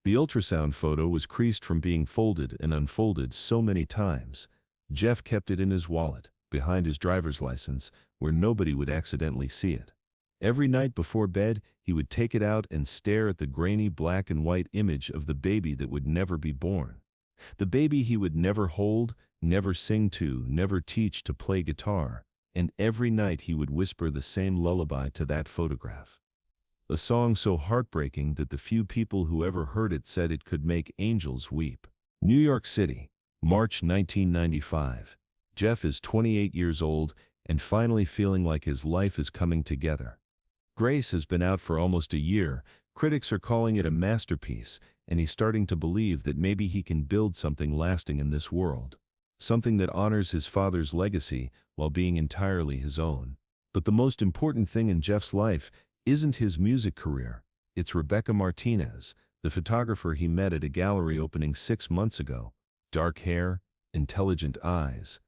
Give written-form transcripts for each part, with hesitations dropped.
The ultrasound photo was creased from being folded and unfolded so many times. Jeff kept it in his wallet, behind his driver's license, where nobody would accidentally see it. Every night before bed, he would take it out and stare at the grainy black and white image of the baby that would never be born. The baby he would never hold, never sing to, never teach to play guitar, and every night he would whisper the same lullaby to that photograph. A song so heartbreaking that the few people who ever heard it said it could make angels weep. New York City, March 1995. Jeff is 28 years old and finally feeling like his life is coming together. Grace has been out for almost a year. Critics are calling it a masterpiece, and he's starting to believe that maybe he can build something lasting in this world. Something that honors his father's legacy while being entirely his own. But the most important thing in Jeff's life isn't his music career. It's Rebecca Martinez, the photographer he met at a gallery opening 6 months ago. Dark hair, intelligent eyes.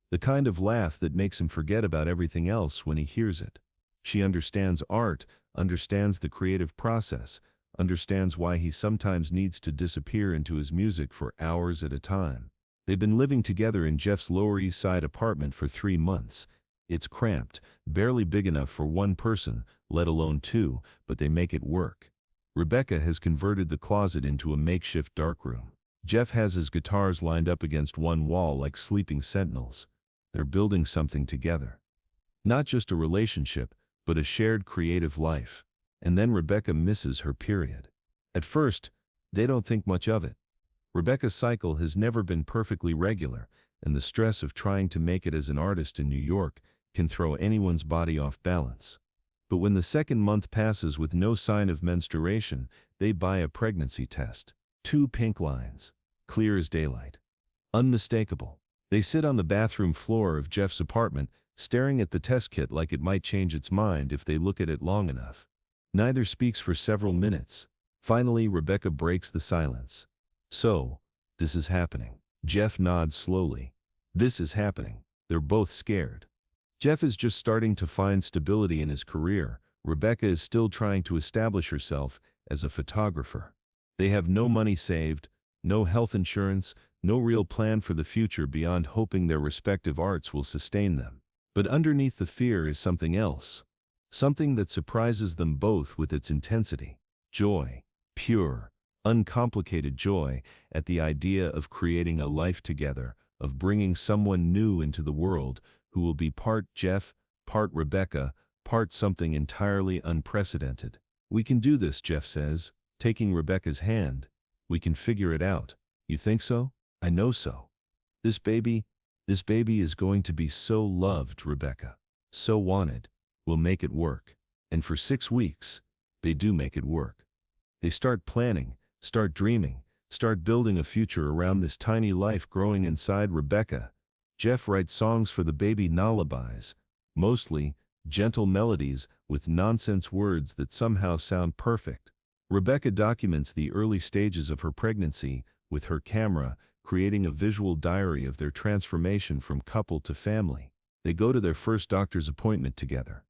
The kind of laugh that makes him forget about everything else when he hears it. She understands art, understands the creative process, understands why he sometimes needs to disappear into his music for hours at a time. They've been living together in Jeff's Lower East Side apartment for 3 months. It's cramped, barely big enough for one person, let alone two, but they make it work. Rebecca has converted the closet into a makeshift darkroom. Jeff has his guitars lined up against one wall like sleeping sentinels. They're building something together. Not just a relationship, but a shared creative life. And then Rebecca misses her period. At first, they don't think much of it. Rebecca's cycle has never been perfectly regular, and the stress of trying to make it as an artist in New York can throw anyone's body off balance. But when the second month passes with no sign of menstruation, they buy a pregnancy test. 2 pink lines. Clear as daylight. Unmistakable. They sit on the bathroom floor of Jeff's apartment, staring at the test kit like it might change its mind if they look at it long enough. Neither speaks for several minutes. Finally, Rebecca breaks the silence. So, this is happening. Jeff nods slowly. This is happening. They're both scared. Jeff is just starting to find stability in his career. Rebecca is still trying to establish herself as a photographer. They have no money saved, no health insurance, no real plan for the future beyond hoping their respective arts will sustain them. But underneath the fear is something else. Something that surprises them both with its intensity. Joy. Pure, uncomplicated joy at the idea of creating a life together, of bringing someone new into the world who will be part Jeff, part Rebecca, part something entirely unprecedented. We can do this, Jeff says, taking Rebecca's hand. We can figure it out. You think so? I know so. This baby is going to be so loved, Rebecca. So wanted. We'll make it work. And for 6 weeks, they do make it work. They start planning, start dreaming, start building a future around this tiny life growing inside Rebecca. Jeff writes songs for the baby, lullabies, mostly gentle melodies with nonsense words that somehow sound perfect. Rebecca documents the early stages of her pregnancy with her camera, creating a visual diary of their transformation from couple to family. They go to their first doctor's appointment together.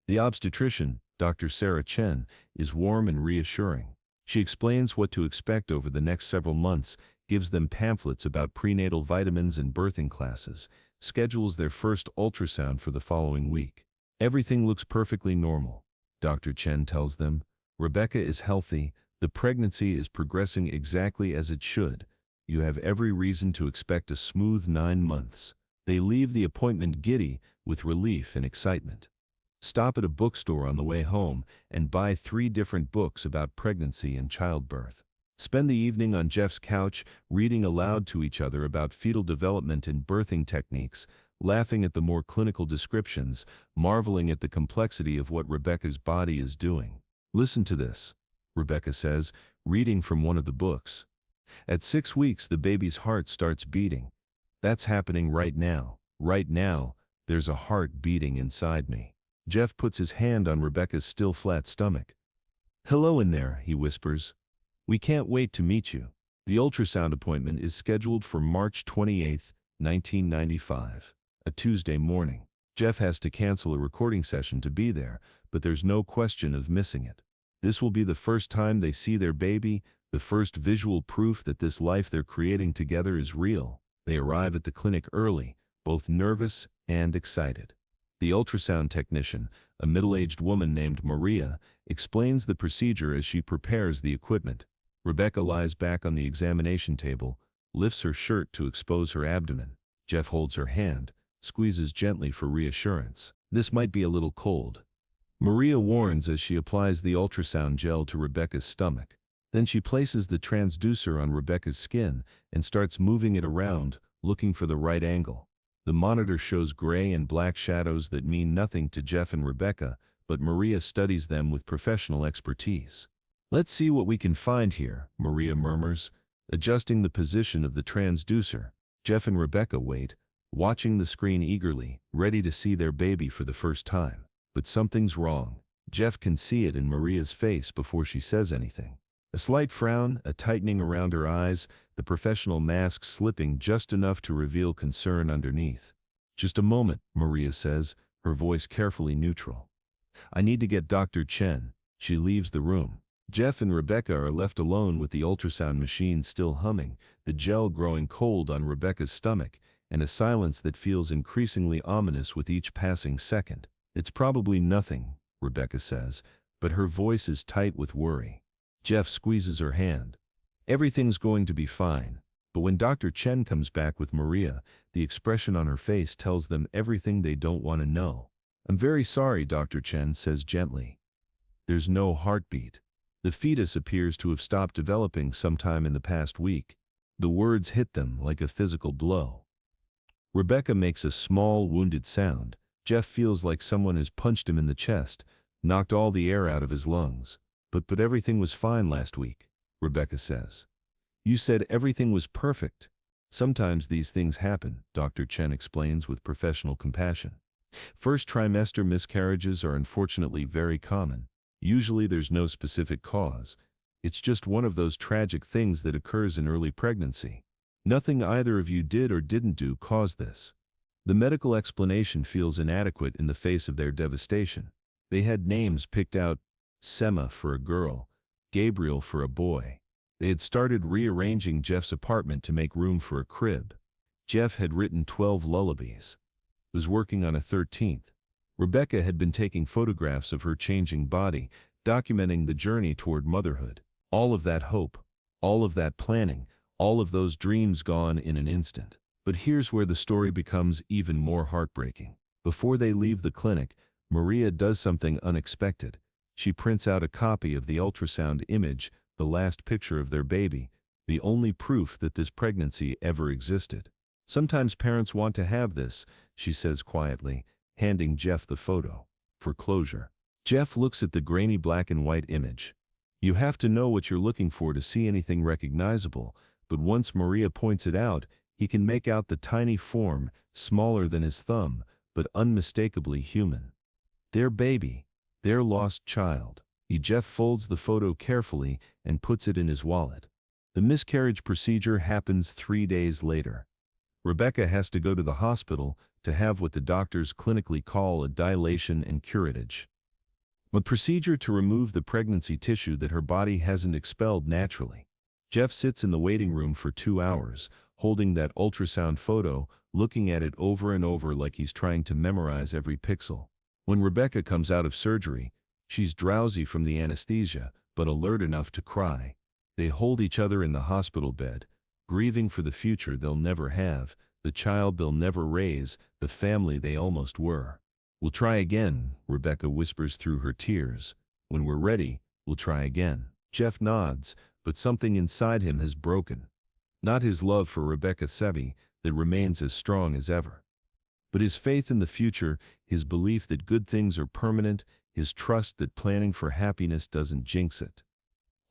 The obstetrician, Dr. Sarah Chen, is warm and reassuring. She explains what to expect over the next several months, gives them pamphlets about prenatal vitamins and birthing classes, schedules their first ultrasound for the following week. Everything looks perfectly normal, Dr. Chen tells them. Rebecca is healthy, the pregnancy is progressing exactly as it should. You have every reason to expect a smooth 9 months. They leave the appointment giddy with relief and excitement. Stop at a bookstore on the way home and buy 3 different books about pregnancy and childbirth. Spend the evening on Jeff's couch, reading aloud to each other about fetal development and birthing techniques, laughing at the more clinical descriptions, marveling at the complexity of what Rebecca's body is doing. Listen to this, Rebecca says, reading from one of the books. At 6 weeks, the baby's heart starts beating. That's happening right now. Right now, there's a heart beating inside me. Jeff puts his hand on Rebecca's still flat stomach. Hello in there, he whispers. We can't wait to meet you. The ultrasound appointment is scheduled for March 28, 1995, a Tuesday morning. Jeff has to cancel a recording session to be there, but there's no question of missing it. This will be the first time they see their baby, the first visual proof that this life they're creating together is real. They arrive at the clinic early, both nervous and excited. The ultrasound technician, a middle-aged woman named Maria, explains the procedure as she prepares the equipment. Rebecca lies back on the examination table, lifts her shirt to expose her abdomen. Jeff holds her hand, squeezes gently for reassurance. This might be a little cold. Maria warns as she applies the ultrasound gel to Rebecca's stomach. Then she places the transducer on Rebecca's skin and starts moving it around, looking for the right angle. The monitor shows gray and black shadows that mean nothing to Jeff and Rebecca, but Maria studies them with professional expertise. "Let's see what we can find here," Maria murmurs, adjusting the position of the transducer. Jeff and Rebecca wait, watching the screen eagerly, ready to see their baby for the first time. But something's wrong. Jeff can see it in Maria's face before she says anything. A slight frown, a tightening around her eyes, the professional mask slipping just enough to reveal concern underneath. "Just a moment," Maria says, her voice carefully neutral. "I need to get Dr. Chen." She leaves the room. Jeff and Rebecca are left alone with the ultrasound machine still humming, the gel growing cold on Rebecca's stomach, and a silence that feels increasingly ominous with each passing second. "It's probably nothing," Rebecca says, but her voice is tight with worry. Jeff squeezes her hand. "Everything's going to be fine." But when Dr. Chen comes back with Maria, the expression on her face tells them everything they don't want to know. "I'm very sorry," Dr. Chen says gently. "There's no heartbeat. The fetus appears to have stopped developing sometime in the past week." The words hit them like a physical blow. Rebecca makes a small, wounded sound. Jeff feels like someone has punched him in the chest, knocked all the air out of his lungs. But everything was fine last week," Rebecca says. "You said everything was perfect." "Sometimes these things happen," Dr. Chen explains with professional compassion. "First trimester miscarriages are unfortunately very common. Usually there's no specific cause. It's just one of those tragic things that occurs in early pregnancy. Nothing either of you did or didn't do caused this." The medical explanation feels inadequate in the face of their devastation. They had names picked out: Sema for a girl, Gabriel for a boy. They had started rearranging Jeff's apartment to make room for a crib. Jeff had written 12 lullabies. Was working on a 13th. Rebecca had been taking photographs of her changing body, documenting the journey toward motherhood. All of that hope, all of that planning, all of those dreams gone in an instant. But here's where the story becomes even more heartbreaking. Before they leave the clinic, Maria does something unexpected. She prints out a copy of the ultrasound image, the last picture of their baby, the only proof that this pregnancy ever existed. "Sometimes parents want to have this," she says quietly, handing Jeff the photo. "For closure." Jeff looks at the grainy black and white image. You have to know what you're looking for to see anything recognizable, but once Maria points it out, he can make out the tiny form, smaller than his thumb, but unmistakably human. Their baby. Their lost child. Jeff folds the photo carefully and puts it in his wallet. The miscarriage procedure happens 3 days later. Rebecca has to go to the hospital to have what the doctors clinically call a dilation and curettage. A procedure to remove the pregnancy tissue that her body hasn't expelled naturally. Jeff sits in the waiting room for 2 hours, holding that ultrasound photo, looking at it over and over like he's trying to memorize every pixel. When Rebecca comes out of surgery, she's drowsy from the anesthesia, but alert enough to cry. They hold each other in the hospital bed, grieving for the future they'll never have, the child they'll never raise, the family they almost were. "We'll try again," Rebecca whispers through her tears. "When we're ready, we'll try again." Jeff nods, but something inside him has broken. Not his love for Rebecca Sevi, that remains as strong as ever, but his faith in the future, his belief that good things are permanent, his trust that planning for happiness doesn't jinx it.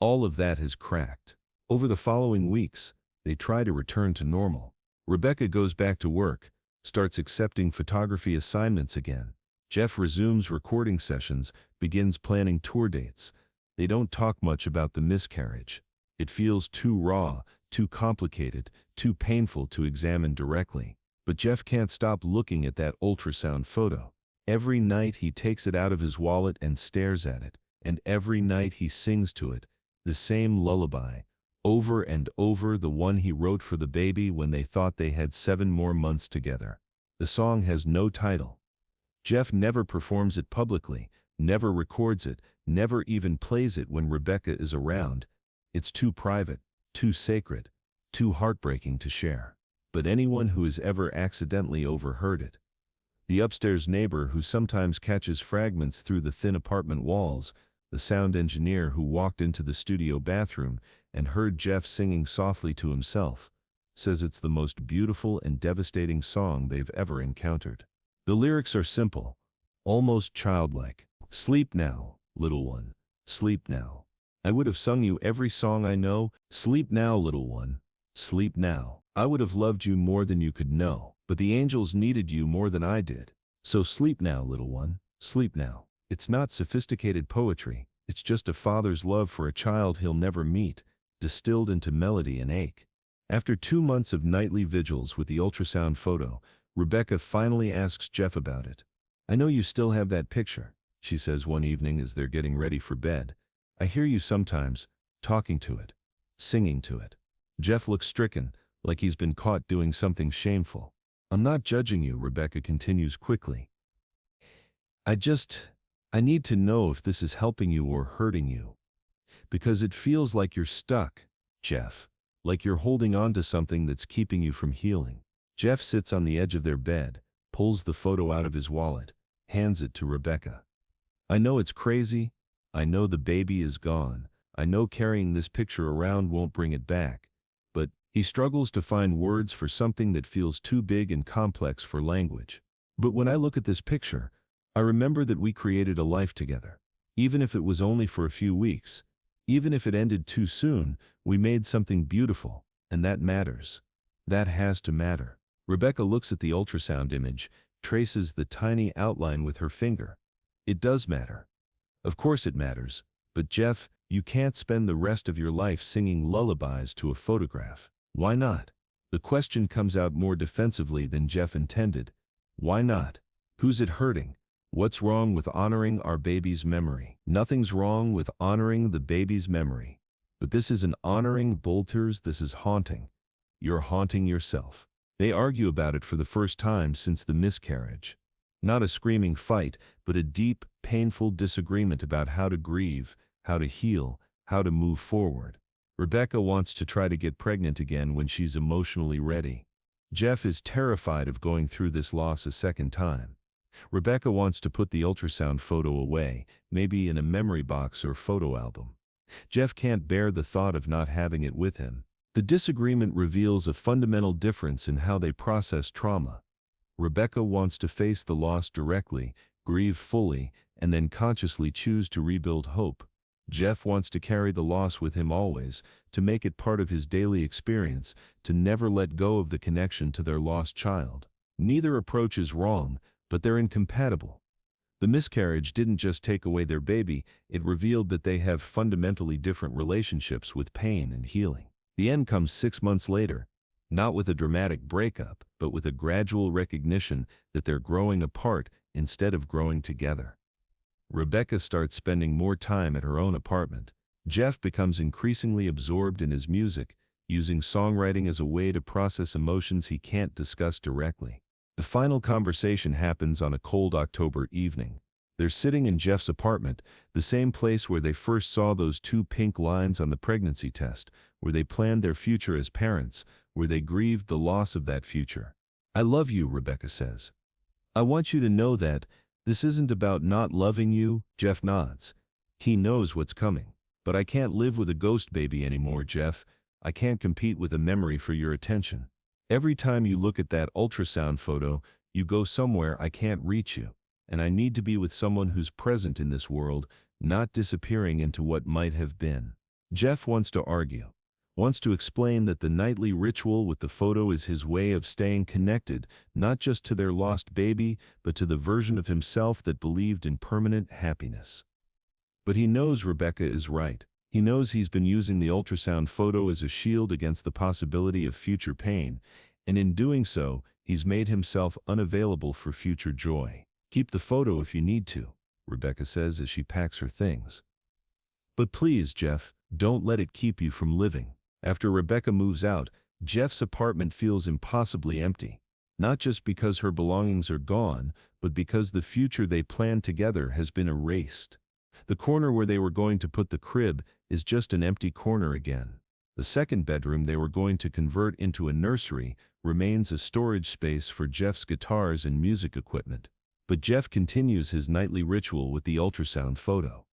All of that has cracked. Over the following weeks, they try to return to normal. Rebecca goes back to work, starts accepting photography assignments again. Jeff resumes recording sessions, begins planning tour dates. They don't talk much about the miscarriage. It feels too raw, too complicated, too painful to examine directly. But Jeff can't stop looking at that ultrasound photo. Every night he takes it out of his wallet and stares at it, and every night he sings to it, the same lullaby, Over and over, the one he wrote for the baby when they thought they had 7 more months together. The song has no title. Jeff never performs it publicly, never records it, never even plays it when Rebecca is around. It's too private, too sacred, too heartbreaking to share. But anyone who has ever accidentally overheard it, the upstairs neighbor who sometimes catches fragments through the thin apartment walls, the sound engineer who walked into the studio bathroom and heard Jeff singing softly to himself, says it's the most beautiful and devastating song they've ever encountered. The lyrics are simple, almost childlike. Sleep now, little one, sleep now. I would have sung you every song I know. Sleep now, little one, sleep now. I would have loved you more than you could know, but the angels needed you more than I did. So sleep now, little one, sleep now. It's not sophisticated poetry, it's just a father's love for a child he'll never meet, distilled into melody and ache. After 2 months of nightly vigils with the ultrasound photo, Rebecca finally asks Jeff about it. I know you still have that picture, she says one evening as they're getting ready for bed. I hear you sometimes, talking to it, singing to it. Jeff looks stricken, like he's been caught doing something shameful. I'm not judging you, Rebecca continues quickly. I need to know if this is helping you or hurting you. Because it feels like you're stuck, Jeff. Like you're holding on to something that's keeping you from healing. Jeff sits on the edge of their bed, pulls the photo out of his wallet, hands it to Rebecca. I know it's crazy. I know the baby is gone. I know carrying this picture around won't bring it back. But he struggles to find words for something that feels too big and complex for language. But when I look at this picture, I remember that we created a life together. Even if it was only for a few weeks, even if it ended too soon, we made something beautiful, and that matters. That has to matter. Rebecca looks at the ultrasound image, traces the tiny outline with her finger. It does matter. Of course it matters. But Jeff, you can't spend the rest of your life singing lullabies to a photograph. Why not? The question comes out more defensively than Jeff intended. Why not? Who's it hurting? What's wrong with honoring our baby's memory? Nothing's wrong with honoring the baby's memory. But this isn't honoring Bolters, this is haunting. You're haunting yourself. They argue about it for the first time since the miscarriage. Not a screaming fight, but a deep, painful disagreement about how to grieve, how to heal, how to move forward. Rebecca wants to try to get pregnant again when she's emotionally ready. Jeff is terrified of going through this loss a second time. Rebecca wants to put the ultrasound photo away, maybe in a memory box or photo album. Jeff can't bear the thought of not having it with him. The disagreement reveals a fundamental difference in how they process trauma. Rebecca wants to face the loss directly, grieve fully, and then consciously choose to rebuild hope. Jeff wants to carry the loss with him always, to make it part of his daily experience, to never let go of the connection to their lost child. Neither approach is wrong, but they're incompatible. The miscarriage didn't just take away their baby, it revealed that they have fundamentally different relationships with pain and healing. The end comes 6 months later, not with a dramatic breakup, but with a gradual recognition that they're growing apart instead of growing together. Rebecca starts spending more time at her own apartment. Jeff becomes increasingly absorbed in his music, using songwriting as a way to process emotions he can't discuss directly. The final conversation happens on a cold October evening. They're sitting in Jeff's apartment, the same place where they first saw those 2 pink lines on the pregnancy test, where they planned their future as parents, where they grieved the loss of that future. I love you, Rebecca says. I want you to know that this isn't about not loving you. Jeff nods. He knows what's coming. But I can't live with a ghost baby anymore, Jeff. I can't compete with a memory for your attention. Every time you look at that ultrasound photo, you go somewhere I can't reach you. And I need to be with someone who's present in this world, not disappearing into what might have been. Jeff wants to argue, wants to explain that the nightly ritual with the photo is his way of staying connected, not just to their lost baby, but to the version of himself that believed in permanent happiness. But he knows Rebecca is right. He knows he's been using the ultrasound photo as a shield against the possibility of future pain, and in doing so, he's made himself unavailable for future joy. Keep the photo if you need to, Rebecca says as she packs her things. But please, Jeff, don't let it keep you from living. After Rebecca moves out, Jeff's apartment feels impossibly empty. Not just because her belongings are gone, but because the future they planned together has been erased. The corner where they were going to put the crib is just an empty corner again. The second bedroom they were going to convert into a nursery remains a storage space for Jeff's guitars and music equipment. But Jeff continues his nightly ritual with the ultrasound photo.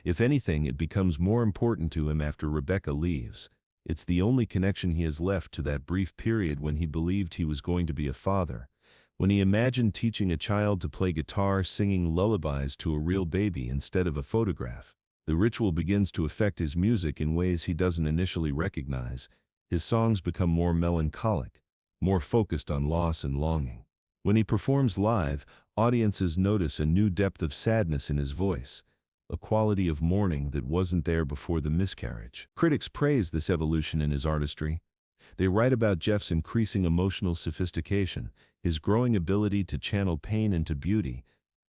If anything, it becomes more important to him after Rebecca leaves. It's the only connection he has left to that brief period when he believed he was going to be a father, when he imagined teaching a child to play guitar, singing lullabies to a real baby instead of a photograph. The ritual begins to affect his music in ways he doesn't initially recognize. His songs become more melancholic, more focused on loss and longing. When he performs live, audiences notice a new depth of sadness in his voice, a quality of mourning that wasn't there before the miscarriage. Critics praise this evolution in his artistry. They write about Jeff's increasing emotional sophistication, his growing ability to channel pain into beauty.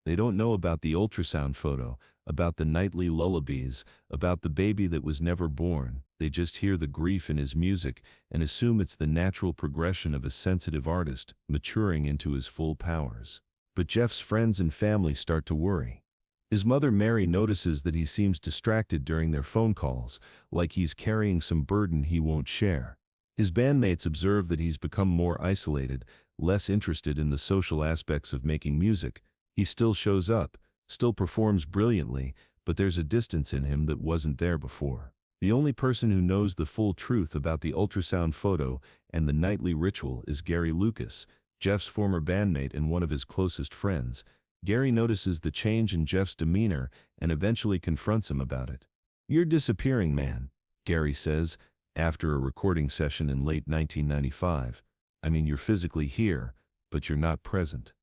They don't know about the ultrasound photo, about the nightly lullabies, about the baby that was never born. They just hear the grief in his music and assume it's the natural progression of a sensitive artist maturing into his full powers. But Jeff's friends and family start to worry. His mother Mary notices that he seems distracted during their phone calls, like he's carrying some burden he won't share. His bandmates observe that he's become more isolated, less interested in the social aspects of making music. He still shows up, still performs brilliantly, but there's a distance in him that wasn't there before. The only person who knows the full truth about the ultrasound photo and the nightly ritual is Gary Lucas, Jeff's former bandmate and one of his closest friends. Gary notices the change in Jeff's demeanor and eventually confronts him about it. "You're disappearing, man," Gary says, after a recording session in late 1995. "I mean, you're physically here, but you're not present.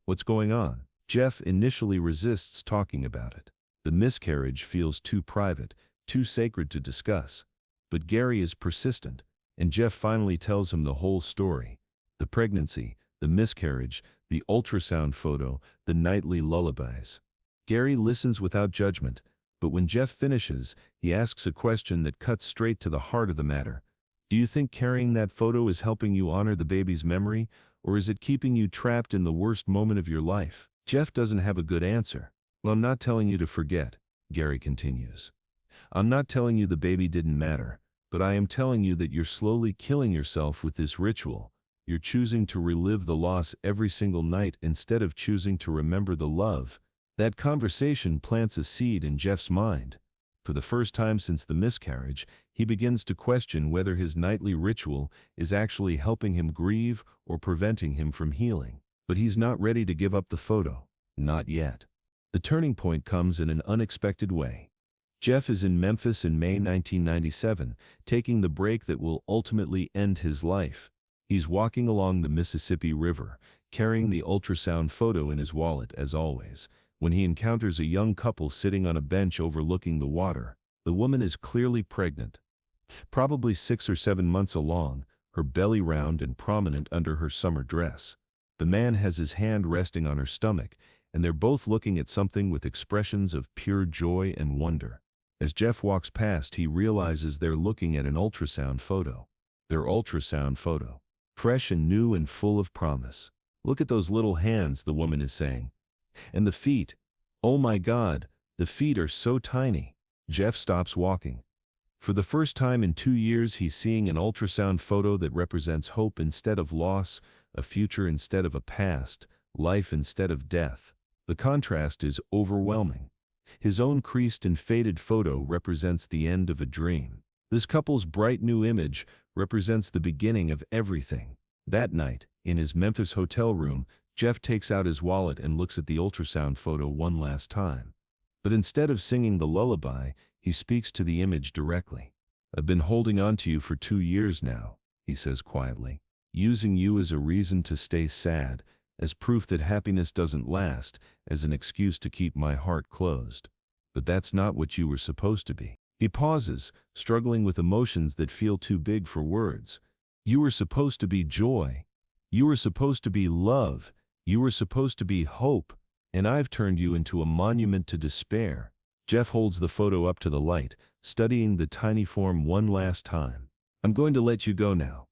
What's going on?" Jeff initially resists talking about it. The miscarriage feels too private, too sacred to discuss. But Gary is persistent, and Jeff finally tells him the whole story. The pregnancy, the miscarriage, the ultrasound photo, the nightly lullabies. Gary listens without judgment, but when Jeff finishes, he asks a question that cuts straight to the heart of the matter. "Do you think carrying that photo is helping you honor the baby's memory, or is it keeping you trapped in the worst moment of your life?" Jeff doesn't have a good answer. "Well, I'm not telling you to forget," Gary continues. "I'm not telling you the baby didn't matter, but I am telling you that you're slowly killing yourself with this ritual. You're choosing to relive the loss every single night instead of choosing to remember the love." That conversation plants a seed in Jeff's mind. For the first time since the miscarriage, he begins to question whether his nightly ritual is actually helping him grieve or preventing him from healing. But he's not ready to give up the photo. Not yet. The turning point comes in an unexpected way. Jeff is in Memphis in May 1997, taking the break that will ultimately end his life. He's walking along the Mississippi River, carrying the ultrasound photo in his wallet as always, when he encounters a young couple sitting on a bench overlooking the water. The woman is clearly pregnant, probably 6 or 7 months along, her belly round and prominent under her summer dress. The man has his hand resting on her stomach, and they're both looking at something with expressions of pure joy and wonder. As Jeff walks past, he realizes they're looking at an ultrasound photo. Their ultrasound photo. Fresh and new and full of promise. "Look at those little hands," the woman is saying. "And the feet. Oh my God, the feet are so tiny." Jeff stops walking. For the first time in 2 years, he's seeing an ultrasound photo that represents hope instead of loss, a future instead of a past, life instead of death. The contrast is overwhelming. His own creased and faded photo represents the end of a dream. This couple's bright new image represents the beginning of everything. That night, in his Memphis hotel room, Jeff takes out his wallet and looks at the ultrasound photo one last time. But instead of singing the lullaby, he speaks to the image directly. "I've been holding on to you for 2 years now," he says quietly, "using you as a reason to stay sad, as proof that happiness doesn't last, as an excuse to keep my heart closed. But that's not what you were supposed to be." He pauses, struggling with emotions that feel too big for words. "You were supposed to be joy. You were supposed to be love. You were supposed to be hope, and I've turned you into a monument to despair." Jeff holds the photo up to the light, studying the tiny form one last time. I'm going to let you go now.